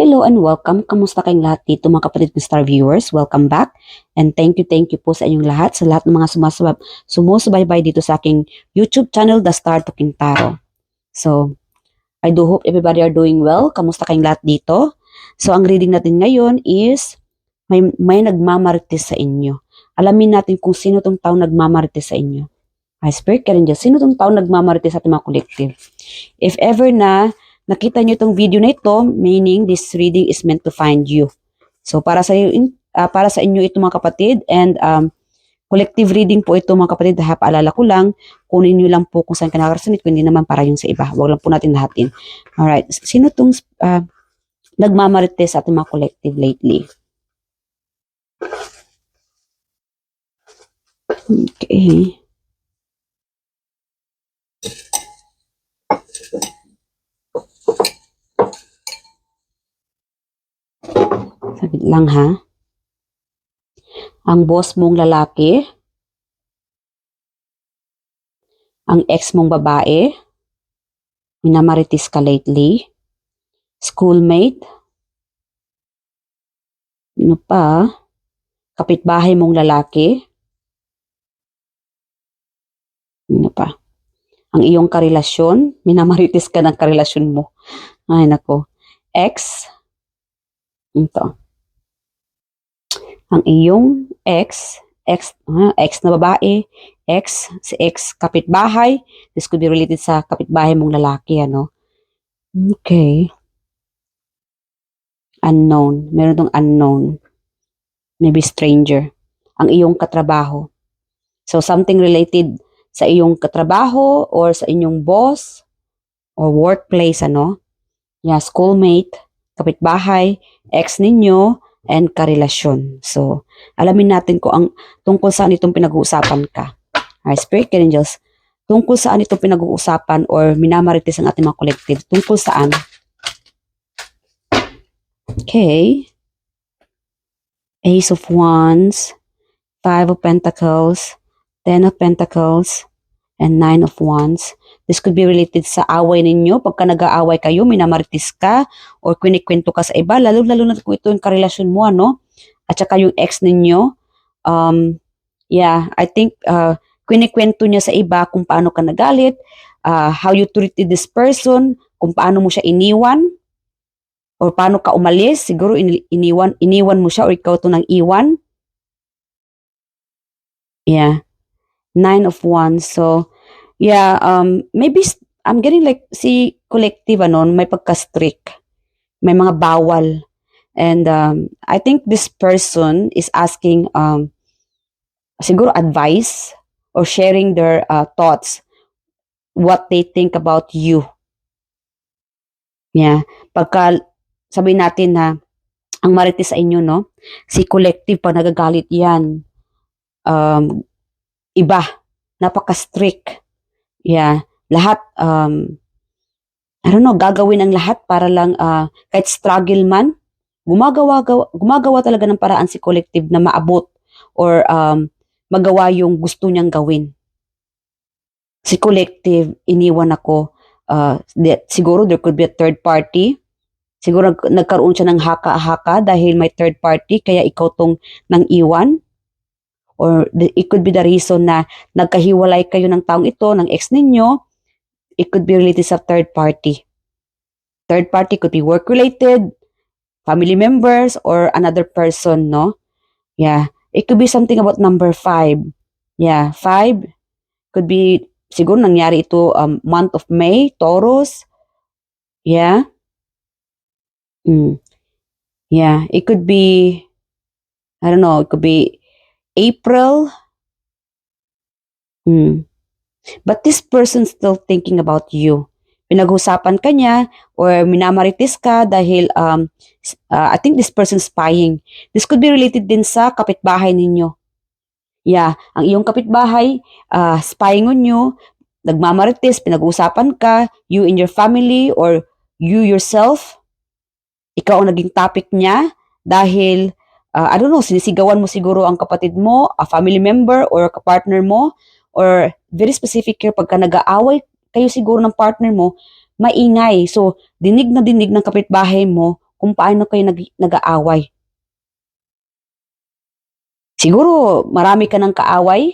Hello and welcome. Kamusta kayong lahat dito mga kapatid ko star viewers? Welcome back. And thank you po sa inyong lahat, sa lahat ng mga sumusubaybay dito sa aking YouTube channel, The Star Talking Tarot. So, I do hope everybody are doing well. Kamusta kayong lahat dito? So, ang reading natin ngayon is may nagmamarites sa inyo. Alamin natin kung sino tong taong nagmamarites sa inyo. Ay, Spirit ka rin dyan. Sino tong taong nagmamarites sa ating mga collective? If ever na nakita nyo itong video na ito, meaning this reading is meant to find you. So, para sa inyo ito mga kapatid, and collective reading po ito mga kapatid. Paalala ko lang, kunin nyo lang po kung saan ka nakarasanit, kung hindi naman para yung sa iba. Huwag lang po natin lahatin. Alright, sino itong nagmamarites sa ating mga collective lately? Okay. Saglit lang ha. Ang boss mong lalaki, ang ex mong babae, minamarites ka lately, schoolmate, ano pa, kapitbahay mong lalaki, ano pa, ang iyong karelasyon, minamarites ka ng karelasyon mo. Ay nako, ex, ito. Ang iyong ex na babae, si ex kapitbahay. This could be related sa kapitbahay mong lalaki, ano? Okay. Unknown. Meron tong unknown. Maybe stranger. Ang iyong katrabaho. So, something related sa iyong katrabaho or sa inyong boss or workplace, ano? Yeah, schoolmate, kapitbahay, ex ninyo, and karelasyon. So, alamin natin kung ang tungkol saan itong pinag-uusapan ka. Alright, Spirit Angels, tungkol saan itong pinag-uusapan or minamarites ang ating mga collective. Tungkol saan? Okay. Ace of Wands, Five of Pentacles, Ten of Pentacles, and Nine of Wands. This could be related sa away ninyo. Pagka nag-aaway kayo, minamarites ka, or kwento ka sa iba, lalo na kung ito yung karelasyon mo, ano? At saka yung ex ninyo. Yeah, I think kwento niya sa iba kung paano ka nagalit, how you treated this person, kung paano mo siya iniwan, or paano ka umalis. Siguro iniwan mo siya, or ikaw to nang iwan. Yeah. Nine of Wands. So, yeah, maybe I'm getting like si collective ano, may pagka-strict. May mga bawal. And I think this person is asking siguro advice or sharing their thoughts, what they think about you. Yeah. Pagka sabihin natin na ang marites sa inyo, no? Si collective pag nagagalit yan, iba, napaka-strict. Yeah, lahat, I don't know, gagawin ang lahat para lang, kahit struggle man, gumagawa talaga ng paraan si collective na maabot or magawa yung gusto niyang gawin. Si collective, iniwan ako, siguro there could be a third party. Siguro nagkaroon siya ng haka-haka dahil may third party, kaya ikaw tong nang iwan. Or it could be the reason na nagkahiwalay kayo ng taong ito, ng ex ninyo. It could be related sa third party. Third party could be work-related, family members, or another person, no? Yeah. It could be something about number 5. Yeah, 5 could be, siguro nangyari ito month of May, Taurus. Yeah. Yeah, it could be, I don't know, it could be April. But this person's still thinking about you. Pinag-usapan ka niya or minamarites ka dahil I think this person's spying. This could be related din sa kapitbahay ninyo. Yeah, ang iyong kapitbahay, spying on you, nagmamarites, pinag-usapan ka, you and your family or you yourself, ikaw ang naging topic niya dahil I don't know, sinisigawan mo siguro ang kapatid mo, a family member or kapartner mo, or very specific here, pagka nag-aaway kayo siguro ng partner mo, maingay. So, dinig na dinig ng kapitbahay mo kung paano kayo nag-aaway. Siguro marami ka ng kaaway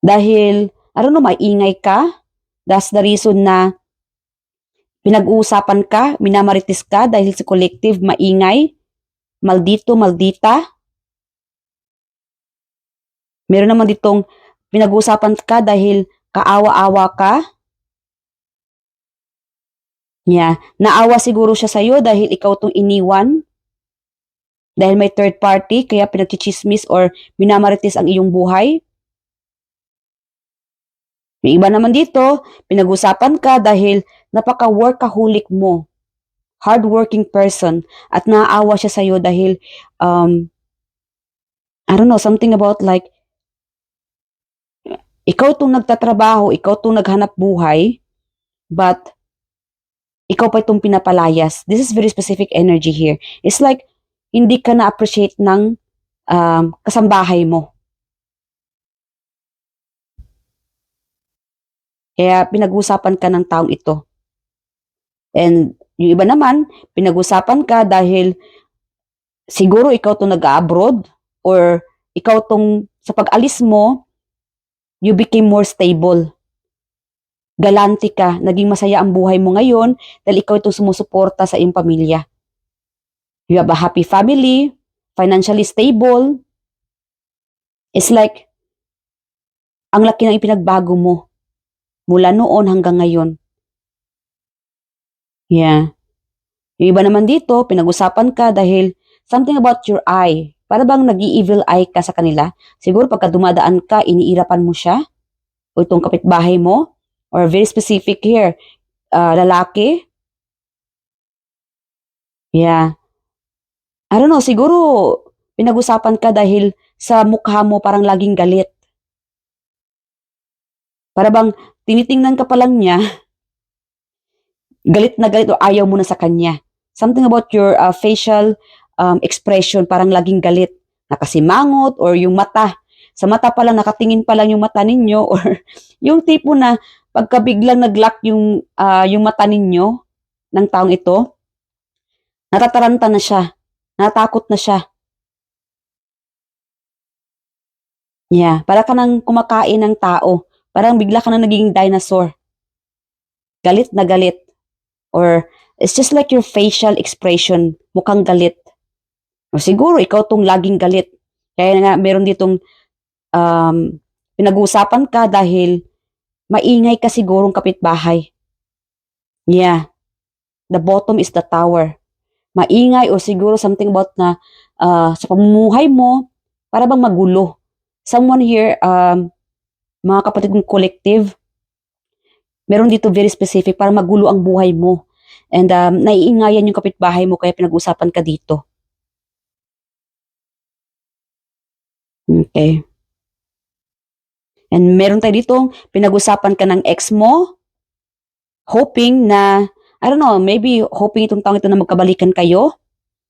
dahil, I don't know, maingay ka. That's the reason na pinag-uusapan ka, minamarites ka dahil sa collective maingay, maldito, maldita. Meron naman ditong pinag-uusapan ka dahil kaawa-awa ka. Yeah. Naawa siguro siya sa'yo dahil ikaw tong iniwan. Dahil may third party, kaya pinagchichismis or minamarites ang iyong buhay. Yung iba naman dito, pinag-usapan ka dahil napaka-workaholic mo. Hardworking person. At naawa siya sa'yo dahil, I don't know, something about like, ikaw tong nagtatrabaho, ikaw tong naghanap buhay, but ikaw pa itong pinapalayas. This is very specific energy here. It's like, hindi ka na-appreciate ng kasambahay mo. Kaya pinag-usapan ka ng taong ito. And yung iba naman, pinag-usapan ka dahil siguro ikaw itong nag-abroad or ikaw itong sa pag-alis mo, you became more stable. Galante ka, naging masaya ang buhay mo ngayon dahil ikaw itong sumusuporta sa iyong pamilya. You have a happy family, financially stable. It's like, ang laki ng ipinagbago mo mula noon hanggang ngayon. Yeah. Yung iba naman dito, pinag-usapan ka dahil something about your eye. Para bang nag-i-evil eye ka sa kanila? Siguro pagka dumadaan ka, iniirapan mo siya? O itong kapitbahay mo? Or very specific here, lalaki? Yeah. I don't know, siguro pinag-usapan ka dahil sa mukha mo parang laging galit. Para bang tinitingnan ka pa lang niya, galit na galit o ayaw mo na sa kanya. Something about your facial expression, parang laging galit. Nakasimangot or yung mata. Sa mata pa lang, nakatingin pa lang yung mata ninyo or yung tipo na pagka biglang nag-lock yung mata ninyo ng taong ito, natataranta na siya. Natakot na siya. Yeah, para ka nang kumakain ng tao. Parang bigla ka na naging dinosaur. Galit na galit. Or it's just like your facial expression, mukhang galit. O siguro ikaw tong laging galit. Kaya nga meron ditong pinag-uusapan ka dahil maingay ka sigurong kapitbahay. Yeah. The bottom is the tower. Maingay o siguro something about na sa pamumuhay mo, para bang magulo. Someone here, mga kapatid kong collective, meron dito very specific para magulo ang buhay mo. And naiingayan yung kapitbahay mo kaya pinag-usapan ka dito. Okay. And meron tayo dito, pinag-usapan ka ng ex mo, hoping na, I don't know, maybe hoping itong taong ito na magkabalikan kayo,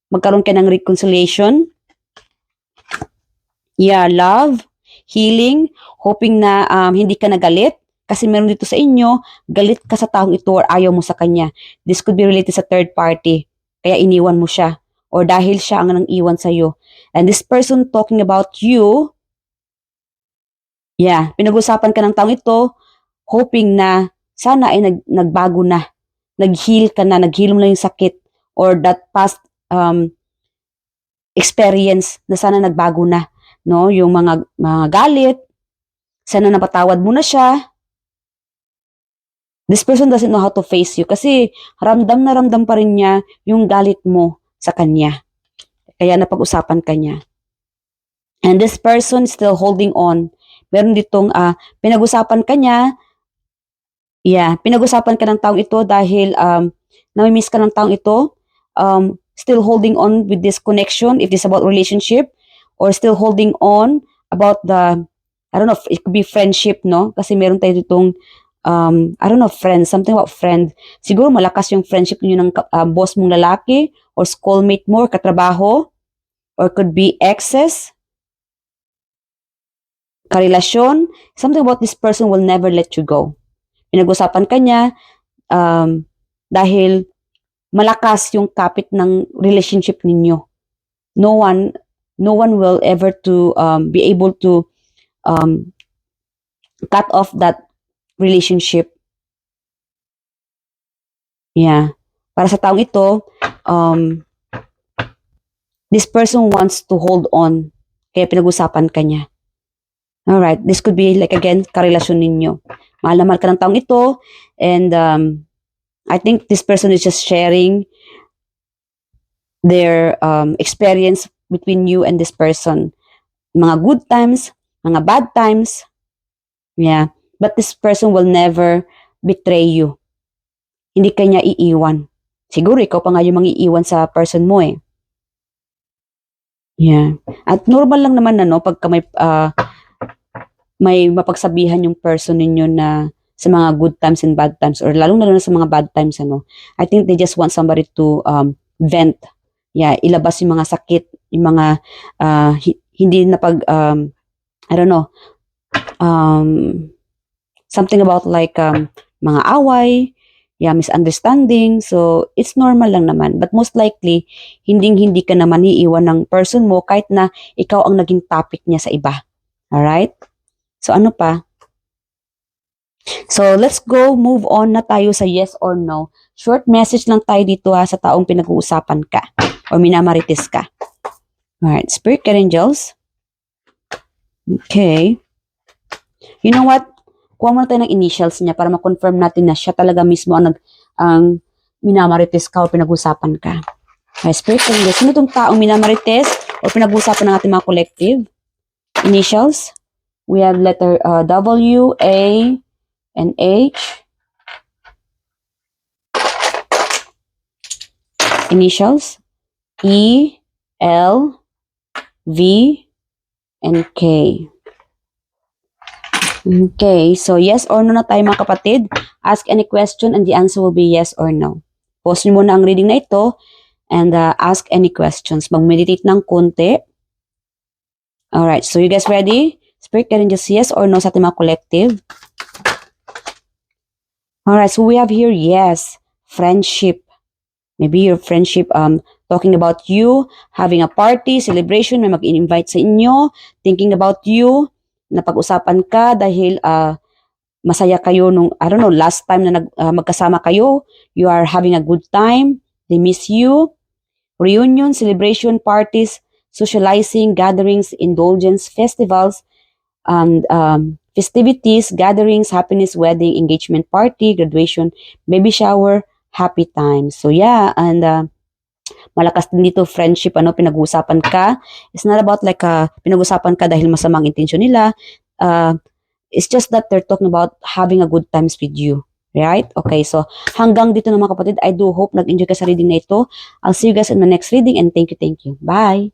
magkaroon ka ng reconciliation. Yeah, love, healing, hoping na hindi ka nagalit. Kasi meron dito sa inyo, galit ka sa taong ito or ayaw mo sa kanya. This could be related sa third party. Kaya iniwan mo siya. Or dahil siya ang nang iwan sa'yo. And this person talking about you, yeah, pinag-usapan ka ng taong ito, hoping na sana ay nagbago na. Nag-heal ka na, nag-heal mo na yung sakit. Or that past experience na sana nagbago na. No? Yung mga galit, sana napatawad mo na siya. This person doesn't know how to face you kasi ramdam na ramdam pa rin niya yung galit mo sa kanya. Kaya napag-usapan ka niya. And this person still holding on. Meron ditong pinag-usapan ka niya. Yeah, pinag-usapan ka ng taong ito dahil namimiss ka ng taong ito. Still holding on with this connection if it's about relationship or still holding on about the, I don't know, it could be friendship, no? Kasi meron tayo ditong I don't know, friend, something about friend. Siguro malakas yung friendship niyo ng boss mong lalaki or schoolmate mo or katrabaho or could be exes, karelasyon. Something about this person will never let you go. Pinag-usapan ka niya dahil malakas yung kapit ng relationship ninyo. No one will ever to be able to cut off that relationship. Yeah. Para sa taong ito, this person wants to hold on. Kaya pinag-usapan ka niya. Alright, this could be like again, karelasyon ninyo. Mahal na mahal ka ng taong ito, and I think this person is just sharing their experience between you and this person. Mga good times, mga bad times. Yeah. But this person will never betray you. Hindi ka niya iiwan. Siguro ikaw pa nga yung mangiiwan sa person mo eh. Yeah. At normal lang naman pagka may mapagsabihan yung person ninyo na sa mga good times and bad times, or lalong na sa mga bad times, I think they just want somebody to vent. Yeah, ilabas yung mga sakit, yung mga hindi na I don't know, something about like mga away, yeah, misunderstanding. So, it's normal lang naman. But most likely, hindi ka naman iiwan ng person mo kahit na ikaw ang naging topic niya sa iba. Alright? So, ano pa? So, let's go, move on na tayo sa yes or no. Short message lang tayo dito sa taong pinag-uusapan ka or minamarites ka. Alright, Spirit Guide Angels. Okay. You know what? Kuha muna tayo ng initials niya para ma-confirm natin na siya talaga mismo ang minamarites ka o pinag-usapan ka. Okay, Spirit Guide Angels. Sino itong taong minamarites o pinag-usapan ng ating mga collective? Initials. We have letter W, A, and H. Initials. E, L, V, and K. Okay, so yes or no na tayo mga kapatid. Ask any question and the answer will be yes or no. Pause nyo muna ang reading na ito and ask any questions. Mag-meditate ng konti. Alright, so you guys ready? Spirit Guide Angels, yes or no sa ating mga collective? Alright, so we have here yes, friendship. Maybe your friendship talking about you, having a party, celebration, may mag-invite sa inyo, thinking about you, napag-usapan ka dahil masaya kayo nung, I don't know, last time na magkasama kayo, you are having a good time, they miss you, reunion, celebration, parties, socializing, gatherings, indulgence, festivals, and festivities, gatherings, happiness, wedding, engagement party, graduation, baby shower, happy times. So yeah, and malakas din dito friendship, pinag-uusapan ka. It's not about like pinag-uusapan ka dahil masamang intensyon nila. It's just that they're talking about having a good times with you. Right? Okay, so hanggang dito na mga kapatid. I do hope nag-enjoy ka sa reading na ito. I'll see you guys in the next reading and thank you. Bye!